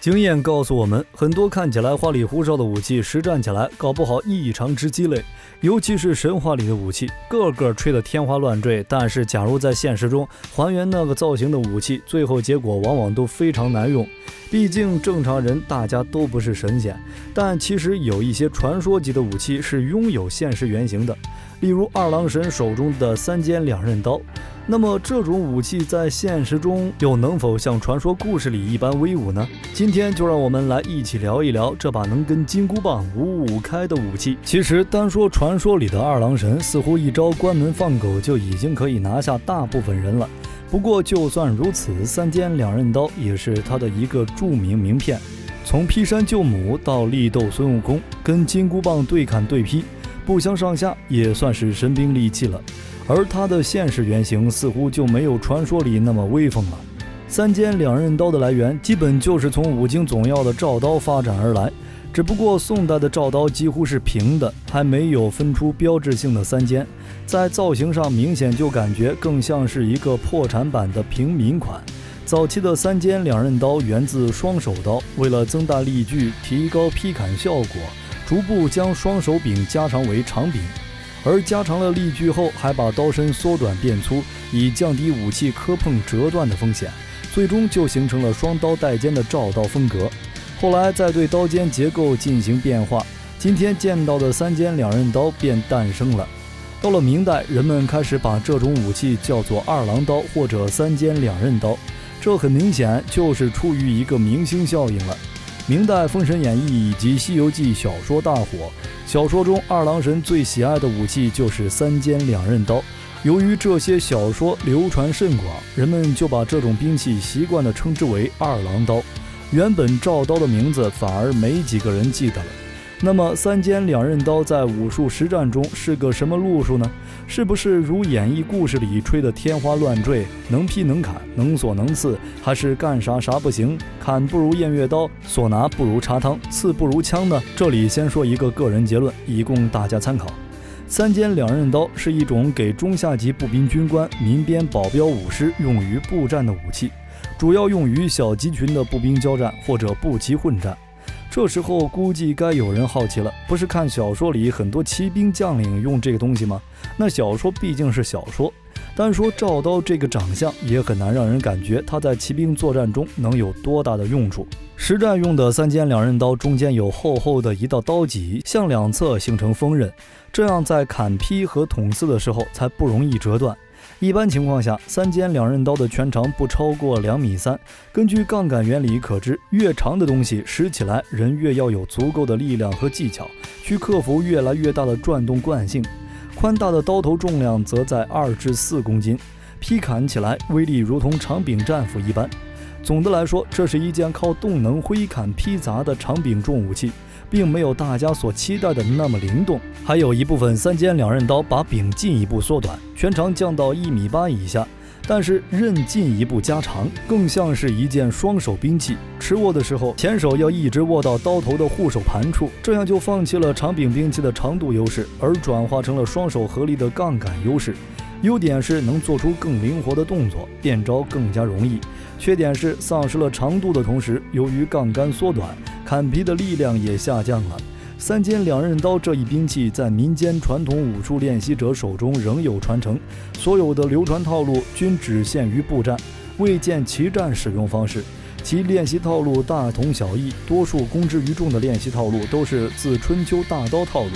经验告诉我们，很多看起来花里胡哨的武器，实战起来搞不好异常之鸡肋。尤其是神话里的武器，个个吹得天花乱坠，但是假如在现实中还原那个造型的武器，最后结果往往都非常难用。毕竟正常人大家都不是神仙，但其实有一些传说级的武器是拥有现实原型的，例如二郎神手中的三尖两刃刀。那么这种武器在现实中又能否像传说故事里一般威武呢？今天就让我们来一起聊一聊这把能跟金箍棒五五开的武器。其实单说传说里的二郎神，似乎一招关门放狗就已经可以拿下大部分人了。不过就算如此，三尖两刃刀也是他的一个著名名片。从劈山救母到力斗孙悟空，跟金箍棒对砍对劈，不相上下，也算是神兵利器了。而它的现实原型似乎就没有传说里那么威风了。三尖两刃刀的来源基本就是从五经总要的照刀发展而来，只不过宋代的照刀几乎是平的，还没有分出标志性的三尖，在造型上明显就感觉更像是一个破产版的平民款。早期的三尖两刃刀源自双手刀，为了增大力矩，提高劈砍效果，逐步将双手柄加长为长柄。而加长了力矩后，还把刀身缩短变粗，以降低武器磕碰折断的风险，最终就形成了双刀带尖的照刀风格。后来再对刀尖结构进行变化，今天见到的三尖两刃刀便诞生了。到了明代，人们开始把这种武器叫做二郎刀或者三尖两刃刀，这很明显就是出于一个明星效应了。明代《封神演义》以及《西游记》小说大火，小说中二郎神最喜爱的武器就是三尖两刃刀。由于这些小说流传甚广，人们就把这种兵器习惯地称之为二郎刀，原本照刀的名字反而没几个人记得了。那么三尖两刃刀在武术实战中是个什么路数呢？是不是如演义故事里吹得天花乱坠，能劈能砍，能锁能刺，还是干啥啥不行，砍不如偃月刀，锁拿不如茶汤，刺不如枪呢？这里先说一个个人结论，以供大家参考。三尖两刃刀是一种给中下级步兵军官、民边保镖武师用于步战的武器，主要用于小集群的步兵交战或者步骑混战。这时候估计该有人好奇了，不是看小说里很多骑兵将领用这个东西吗？那小说毕竟是小说，单说照刀这个长相也很难让人感觉它在骑兵作战中能有多大的用处。实战用的三尖两刃刀中间有厚厚的一道刀脊，向两侧形成锋刃，这样在砍劈和捅刺的时候才不容易折断。一般情况下，三尖两刃刀的全长不超过2.3米。根据杠杆原理可知，越长的东西拾起来，人越要有足够的力量和技巧，去克服越来越大的转动惯性。宽大的刀头重量则在2至4公斤，劈砍起来威力如同长柄战斧一般。总的来说，这是一件靠动能挥砍劈砸的长柄重武器，并没有大家所期待的那么灵动。还有一部分三尖两刃刀把柄进一步缩短，全长降到1.8米以下，但是刃进一步加长，更像是一件双手兵器。持握的时候，前手要一直握到刀头的护手盘处，这样就放弃了长柄兵器的长度优势，而转化成了双手合力的杠杆优势。优点是能做出更灵活的动作，变招更加容易。缺点是丧失了长度的同时，由于杠杆缩短，砍劈的力量也下降了。三尖两刃刀这一兵器在民间传统武术练习者手中仍有传承，所有的流传套路均只限于步战，未见骑战使用方式。其练习套路大同小异，多数公之于众的练习套路都是自春秋大刀套路，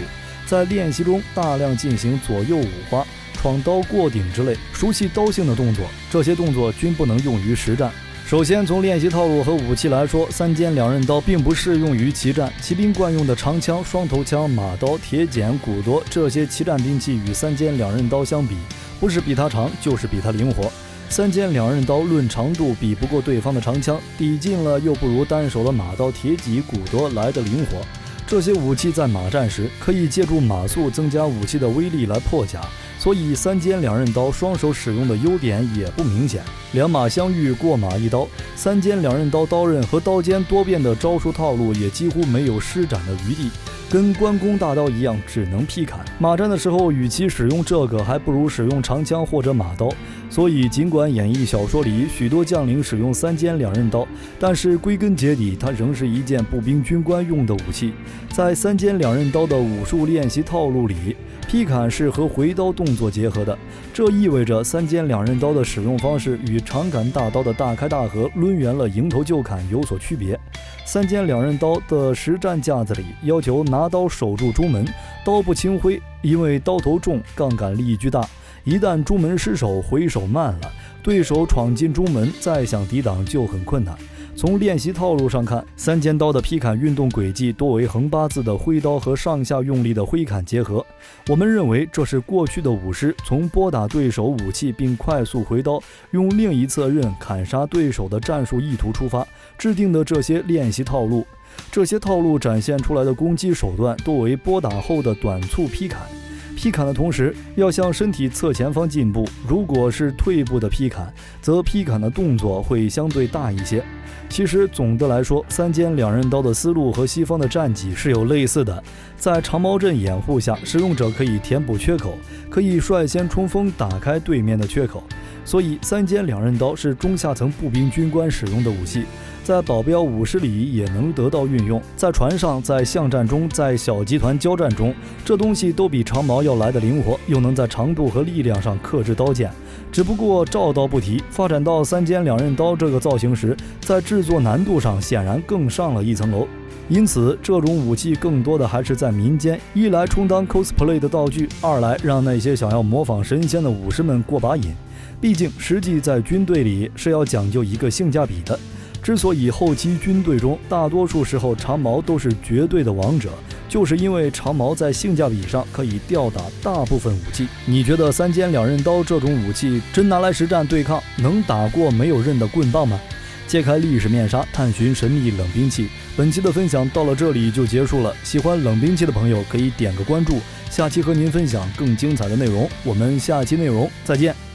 在练习中大量进行左右五花、闯刀过顶之类熟悉刀性的动作，这些动作均不能用于实战。首先从练习套路和武器来说，三尖两刃刀并不适用于骑战。骑兵惯用的长枪、双头枪、马刀、铁剪、骨夺这些骑战兵器与三尖两刃刀相比，不是比它长就是比它灵活。三尖两刃刀论长度比不过对方的长枪，抵近了又不如单手的马刀、铁戟、骨夺来得灵活。这些武器在马战时可以借助马速增加武器的威力来破甲，所以三尖两刃刀双手使用的优点也不明显。两马相遇，过马一刀，三尖两刃刀刀刃和刀尖多变的招数套路也几乎没有施展的余地。跟关公大刀一样，只能劈砍。马战的时候，与其使用这个，还不如使用长枪或者马刀。所以，尽管演义小说里许多将领使用三尖两刃刀，但是归根结底，它仍是一件步兵军官用的武器。在三尖两刃刀的武术练习套路里，劈砍是和回刀动作结合的，这意味着三尖两刃刀的使用方式与长杆大刀的大开大合、抡圆了迎头就砍有所区别。三尖两刃刀的实战架子里要求拿刀守住中门，刀不轻挥，因为刀头重，杠杆力矩大，一旦中门失守，回手慢了，对手闯进中门再想抵挡就很困难。从练习套路上看，三尖刀的劈砍运动轨迹多为横八字的挥刀和上下用力的挥砍结合。我们认为这是过去的武师从拨打对手武器并快速回刀，用另一侧刃砍杀对手的战术意图出发制定的这些练习套路。这些套路展现出来的攻击手段多为拨打后的短促劈砍。劈砍的同时要向身体侧前方进步，如果是退步的劈砍，则劈砍的动作会相对大一些。其实总的来说，三尖两刃刀的思路和西方的战戟是有类似的。在长矛阵掩护下，使用者可以填补缺口，可以率先冲锋打开对面的缺口。所以三尖两刃刀是中下层步兵军官使用的武器，在保镖武士里也能得到运用。在船上，在巷战中，在小集团交战中，这东西都比长矛要来得灵活，又能在长度和力量上克制刀剑。只不过照刀不提，发展到三尖两刃刀这个造型时，在制作难度上显然更上了一层楼。因此，这种武器更多的还是在民间，一来充当 cosplay 的道具，二来让那些想要模仿神仙的武士们过把瘾。毕竟，实际在军队里是要讲究一个性价比的。之所以后期军队中大多数时候长矛都是绝对的王者，就是因为长矛在性价比上可以吊打大部分武器。你觉得三尖两刃刀这种武器真拿来实战对抗，能打过没有刃的棍棒吗？揭开历史面纱，探寻神秘冷兵器。本期的分享到了这里就结束了。喜欢冷兵器的朋友可以点个关注，下期和您分享更精彩的内容。我们下期内容再见。